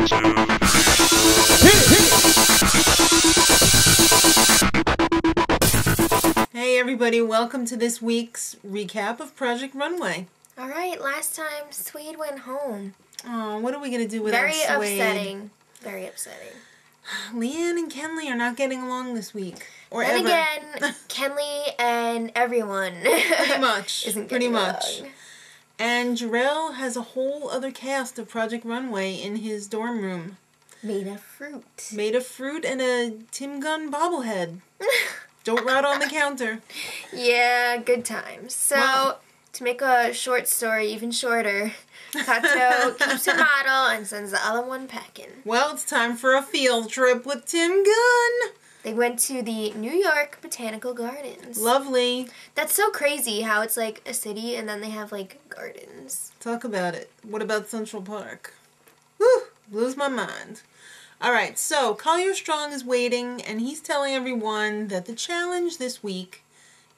Hey everybody, welcome to this week's recap of Project Runway. Alright, last time Suede went home. Oh, what are we going to do without Very Suede? upsetting. Very upsetting. Leanne and Kenley are not getting along this week. Or then ever. again, Kenley and everyone Pretty much. isn't Pretty getting much. along. And Jerrell has a whole other cast of Project Runway in his dorm room. Made of fruit. Made of fruit and a Tim Gunn bobblehead. Don't rot on the counter. Yeah, good times. So, Wow. to make a short story even shorter, Korto keeps her model and sends the other one packing. Well, it's time for a field trip with Tim Gunn. They went to the NY Botanical Gardens. Lovely. That's so crazy how it's like a city and then they have like gardens. Talk about it. What about Central Park? Whew, blows my mind. Alright, so Collier Strong is waiting and he's telling everyone that the challenge this week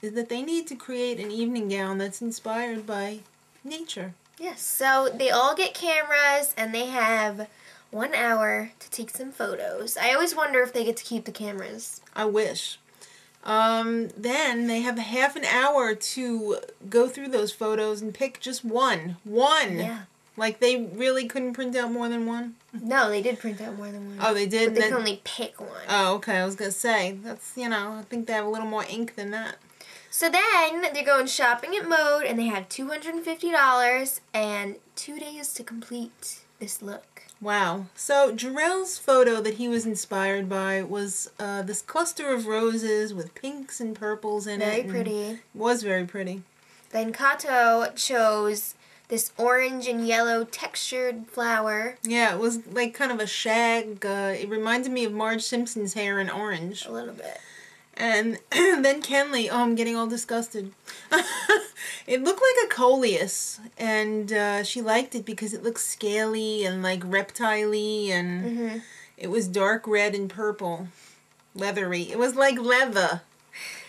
is that they need to create an evening gown that's inspired by nature. Yes, so they all get cameras and they have 1 hour to take some photos. I always wonder if they get to keep the cameras. I wish. Then they have half an hour to go through those photos and pick just one. One! Yeah. Like they really couldn't print out more than one? No, they did print out more than one. Oh, they did? But they can only pick one. Oh, okay. I was going to say, that's, I think they have a little more ink than that. So then they're going shopping at Mode and they have $250 and 2 days to complete this look. Wow. So Jerrell's photo that he was inspired by was this cluster of roses with pinks and purples in it. Very pretty. It was very pretty. Then Korto chose this orange and yellow textured flower. Yeah, it was like kind of a shag. It reminded me of Marge Simpson's hair in orange. A little bit. And then Kenley, oh, I'm getting all disgusted. It looked like a coleus, and she liked it because it looked scaly and like reptile-y, and it was dark red and purple. Leathery. It was like leather.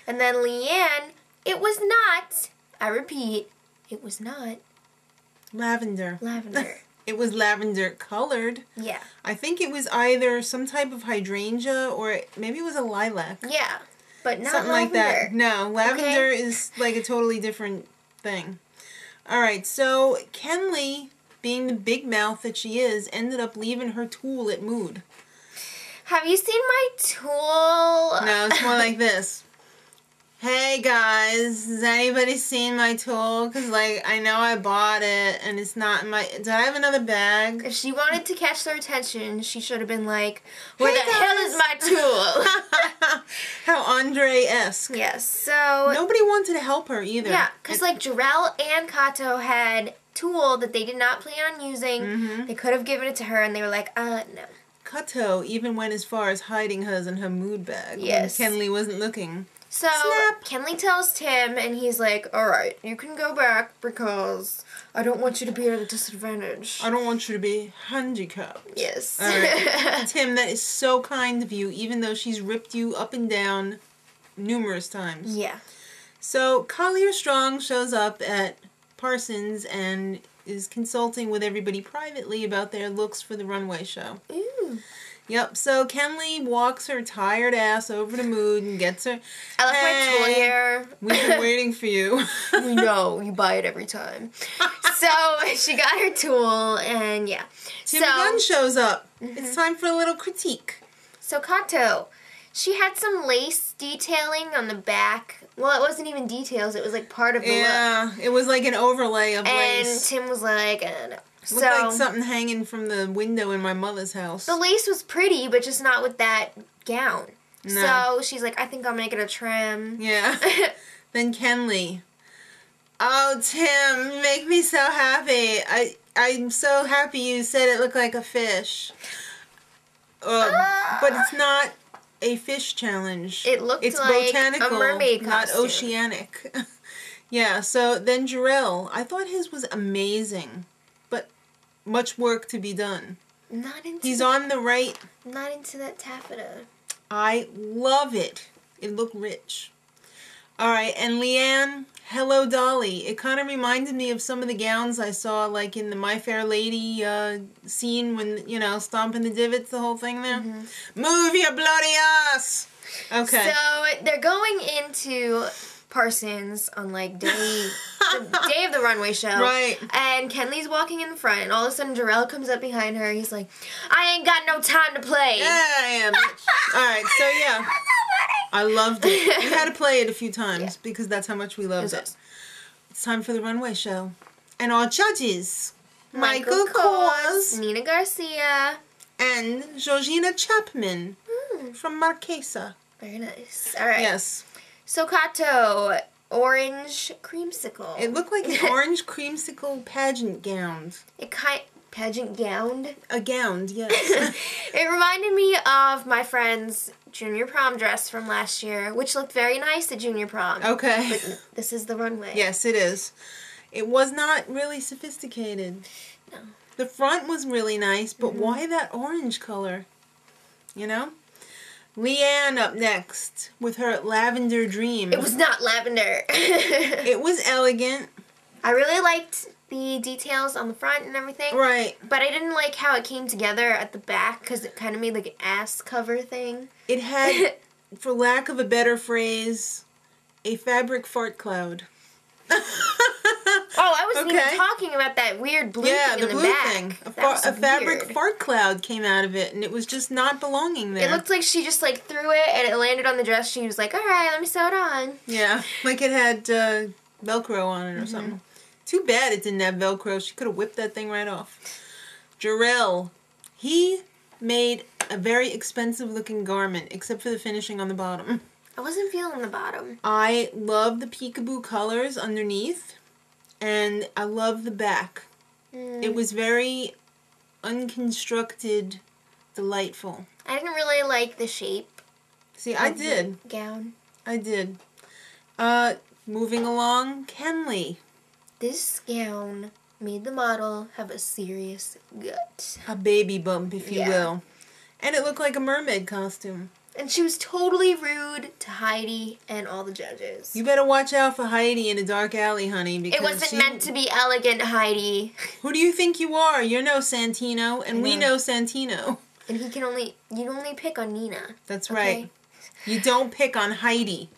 And then Leanne, it was not, I repeat, it was not Lavender. lavender. It was lavender colored. Yeah. I think it was either some type of hydrangea or maybe it was a lilac. Yeah, but not Something lavender. like that. No, lavender Okay. is like a totally different thing. Alright, so Kenley, being the big mouth that she is, ended up leaving her tool at Mood. Have you seen my tool? No, it's more like this. Hey guys, has anybody seen my tool? Because, like, I know I bought it and it's not in my... Did I have another bag? If she wanted to catch their attention, she should have been like, where Hey the hell guys. is my tool? How Andre-esque. Yes, so... Nobody wanted to help her either. Yeah, because, like, Jerrell and Korto had tool that they did not plan on using. They could have given it to her, and they were like, no. Korto even went as far as hiding hers in her mood bag. Yes. When Kenley wasn't looking. So, Snap. Kenley tells Tim, and he's like, alright, you can go back because I don't want you to be at a disadvantage. I don't want you to be handicapped. Yes. Alright. Tim, that is so kind of you, even though she's ripped you up and down numerous times. Yeah. So, Collier Strong shows up at Parsons and is consulting with everybody privately about their looks for the runway show. Ooh. Yep, so Kenley walks her tired ass over to Mood and gets her... I left my tool here. We've been waiting for you. We know, you buy it every time. So, she got her tool, and yeah. Tim Gunn shows up. It's time for a little critique. So, Korto, she had some lace detailing on the back. Well, it wasn't even details, it was like part of the look. Yeah, it was like an overlay of And lace. Tim was like, no. Looked like something hanging from the window in my mother's house. The lace was pretty, but just not with that gown. No. So she's like, I think I'll make it a trim. Yeah. Then Kenley. Oh, Tim, you make me so happy. I'm so happy you said it looked like a fish. But it's not a fish challenge. It looked it's like botanical, a mermaid not costume. oceanic. Yeah, so then Jerrell. I thought his was amazing, but much work to be done. Not into He's on the right. Not into that taffeta. I love it. It looked rich. Alright, and Leanne, Hello Dolly. It kind of reminded me of some of the gowns I saw, like in the My Fair Lady scene when, you know, stomping the divots, the whole thing there. Move your bloody ass! Okay. So, they're going into Parsons on, like, the day of the runway show. Right. And Kenley's walking in front, and all of a sudden Jerrell comes up behind her. He's like, I ain't got no time to play. Yeah, I am. Alright, so yeah. I loved it. We had to play it a few times because that's how much we loved it. It's time for the runway show. And our judges, Michael Kors, Nina Garcia, and Georgina Chapman from Marchesa. Very nice. Alright. Yes. So Korto, orange creamsicle. It looked like an orange creamsicle pageant gown. Pageant gowned? A gown, yes. It reminded me of my friend's junior prom dress from last year, which looked very nice at junior prom. Okay. But this is the runway. Yes, it is. It was not really sophisticated. No. The front was really nice, but why that orange color? You know? Leanne up next with her Lavender Dream. It was not lavender. It was elegant. I really liked the details on the front and everything. Right. But I didn't like how it came together at the back because it kind of made like an ass cover thing. It had, for lack of a better phrase, a fabric fart cloud. Oh, I wasn't even talking about that weird blue thing in the back. Thing. A Fabric fart cloud came out of it, and it was just not belonging there. It looked like she just like threw it, and it landed on the dress. She was like, "All right, let me sew it on." Yeah, like it had Velcro on it or something. Too bad it didn't have Velcro. She could have whipped that thing right off. Jerrell, he made a very expensive looking garment, except for the finishing on the bottom. I wasn't feeling the bottom. I love the peekaboo colors underneath, and I love the back. It was very unconstructed, delightful. I didn't really like the shape. See, I did. Gown. I did. Moving along, Kenley. This gown made the model have a serious gut. A baby bump, if you will. And it looked like a mermaid costume. And she was totally rude to Heidi and all the judges. You better watch out for Heidi in a dark alley, honey. Because it wasn't meant to be elegant, Heidi. Who do you think you are? You're no Santino, and we know Santino. And you only pick on Nina. That's right. You don't pick on Heidi.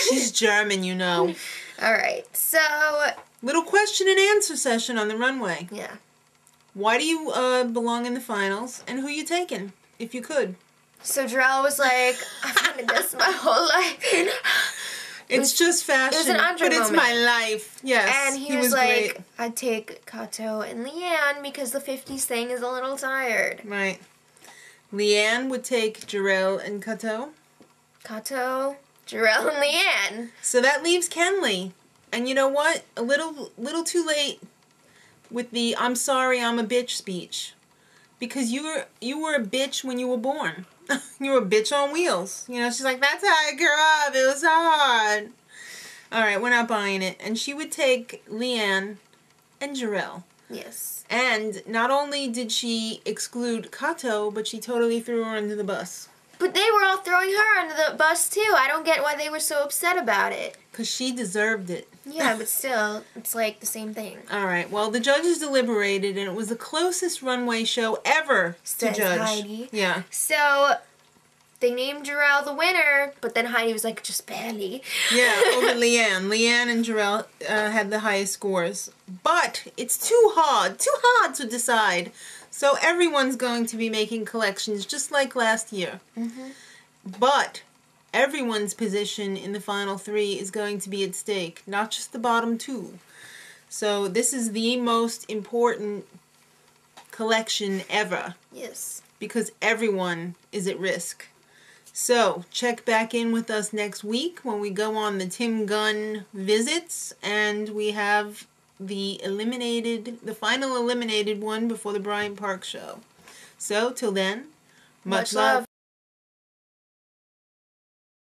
She's German, you know. Alright, so... Little question and answer session on the runway. Yeah. Why do you belong in the finals, and who you taking, if you could? So Jerrell was like, I've wanted this my whole life. It's just fashion, it was an Andre but it's moment. my life. Yes, and he was like, great. I'd take Korto and Leanne because the 50s thing is a little tired. Right. Leanne would take Jerrell and Korto. Korto, Jerrell, and Leanne. So that leaves Kenley. And you know what? A little too late with the "I'm sorry, I'm a bitch" speech. Because you were a bitch when you were born. You were a bitch on wheels. You know, she's like, that's how I grew up. It was hard. Alright, we're not buying it. And she would take Leanne and Jerrell. Yes. And not only did she exclude Korto, but she totally threw her under the bus. But they were all throwing her under the bus, too. I don't get why they were so upset about it. Because she deserved it. Yeah, but still, it's like the same thing. Alright, well, the judges deliberated, and it was the closest runway show ever to judge. Heidi. Yeah. So, they named Jerrell the winner, but then Heidi was like, just barely. Yeah, over Leanne. Leanne and Jerrell had the highest scores. But it's too hard to decide. So everyone's going to be making collections just like last year. But everyone's position in the final three is going to be at stake, not just the bottom two. So this is the most important collection ever. Yes. Because everyone is at risk. So check back in with us next week when we go on the Tim Gunn visits, and we have the final eliminated one before the Bryant Park show. So till then, much love.